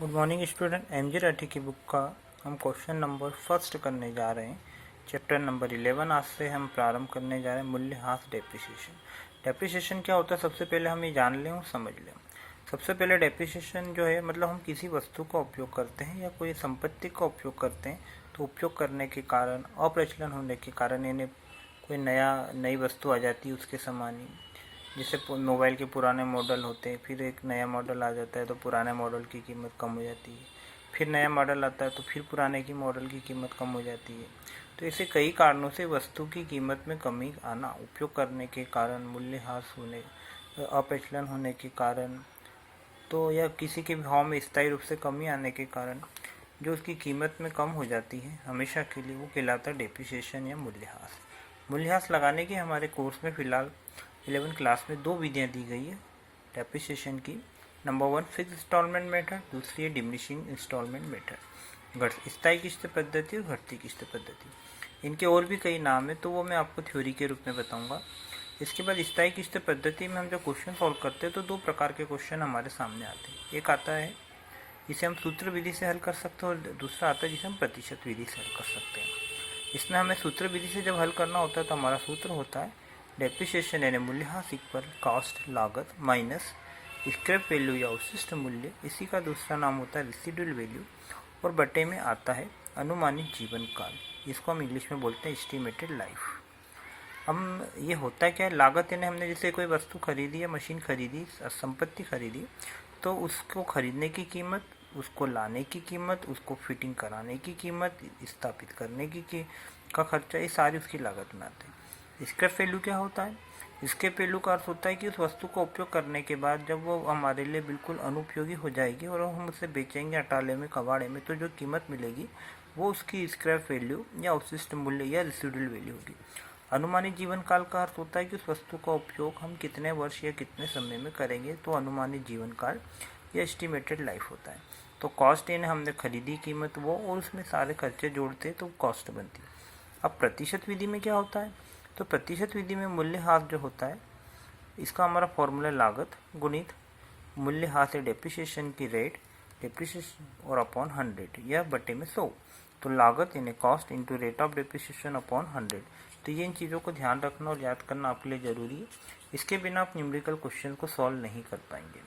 Good morning student. M G Rathi की book का हम क्वेश्चन नंबर फर्स्ट करने जा रहे हैं। चैप्टर नंबर 11 आज से हम प्रारंभ करने जा रहे हैं। मूल्यह्रास डेप्रिसिएशन। डेप्रिसिएशन क्या होता है सबसे पहले हम ये जान लें और समझ लें। सबसे पहले डेप्रिसिएशन जो है मतलब हम किसी वस्तु का उपयोग करते हैं या कोई संपत्ति का उपयोग करते हैं तो उपयोग करने के कारण अप्रचलन होने के कारण इन्हें कोई नई वस्तु आ जाती है उसके समान ही। जैसे मोबाइल के पुराने मॉडल होते हैं, फिर एक नया मॉडल आ जाता है तो पुराने मॉडल की कीमत कम हो जाती है, फिर नया मॉडल आता है तो फिर पुराने की मॉडल की कीमत कम हो जाती है। तो ऐसे कई कारणों से वस्तु की कीमत में कमी आना, उपयोग करने के कारण, मूल्यह्रास होने, अप्रचलन होने के कारण, तो या किसी के भाव में स्थायी रूप से कमी आने के कारण जो उसकी कीमत में कम हो जाती है हमेशा के लिए, वो कहलाता है डेप्रिसिएशन या मूल्यह्रास। मूल्यह्रास लगाने की हमारे कोर्स में फिलहाल 11 क्लास में दो विधियाँ दी गई है डेप्रिसिएशन की। नंबर 1 फिक्स इंस्टॉलमेंट मेथड, दूसरी है डिमिनिशिंग इंस्टॉलमेंट मेथड, स्थायी किस्त पद्धति और घटती किस्त पद्धति। इनके और भी कई नाम है तो वो मैं आपको थ्योरी के रूप में बताऊंगा। इसके बाद स्थायी किस्त पद्धति में हम जब क्वेश्चन सॉल्व करते हैं तो दो प्रकार के क्वेश्चन हमारे सामने आते हैं। एक आता है जिसे हम सूत्र विधि से हल कर सकते हैं और दूसरा आता है जिसे हम प्रतिशत विधि से हल कर सकते हैं। इसमें हमें सूत्र विधि से जब हल करना होता है तो हमारा सूत्र होता है डेप्रिसिएशन यानी मूल्यह्रास इक्वल कॉस्ट लागत माइनस स्क्रैप वैल्यू या अवशिष्ट मूल्य, इसी का दूसरा नाम होता है रेसिडुअल वैल्यू, और बटे में आता है अनुमानित जीवन काल, इसको हम इंग्लिश में बोलते हैं एस्टिमेटेड लाइफ। हम ये होता है क्या, लागत यानी हमने जैसे कोई वस्तु खरीदी या मशीन खरीदी, संपत्ति खरीदी, तो उसको खरीदने की कीमत, उसको लाने की कीमत, उसको फिटिंग कराने की कीमत, स्थापित करने की का खर्चा, ये सारी उसकी लागत में आते हैं। स्क्रैप वैल्यू क्या होता है? स्क्रैप वैल्यू का अर्थ होता है कि उस वस्तु को उपयोग करने के बाद जब वो हमारे लिए बिल्कुल अनुपयोगी हो जाएगी और हम उसे बेचेंगे अटाले में, कबाड़े में, तो जो कीमत मिलेगी वो उसकी स्क्रैप वैल्यू या अवशिष्ट मूल्य या रेसिडुअल वैल्यू होगी। अनुमानित जीवन काल का अर्थ होता है कि उस वस्तु का उपयोग हम कितने वर्ष या कितने समय में करेंगे, तो अनुमानित जीवन काल या एस्टिमेटेड लाइफ होता है। तो कॉस्ट यानी हमने खरीदी कीमत वो, और उसमें सारे खर्चे जोड़ते तो कॉस्ट बनती। अब प्रतिशत विधि में क्या होता है, तो प्रतिशत विधि में मूल्यह्रास जो होता है इसका हमारा फॉर्मूला लागत गुणित मूल्यह्रास है डेप्रिसिएशन की रेट, डेप्रिसिएशन और अपॉन 100 या बटे में 100। तो लागत यानी cost into rate of depreciation upon 100। तो ये इन चीज़ों को ध्यान रखना और याद करना आपके लिए ज़रूरी है। इसके बिना आप न्यूमेरिकल क्वेश्चन को सॉल्व नहीं कर पाएंगे।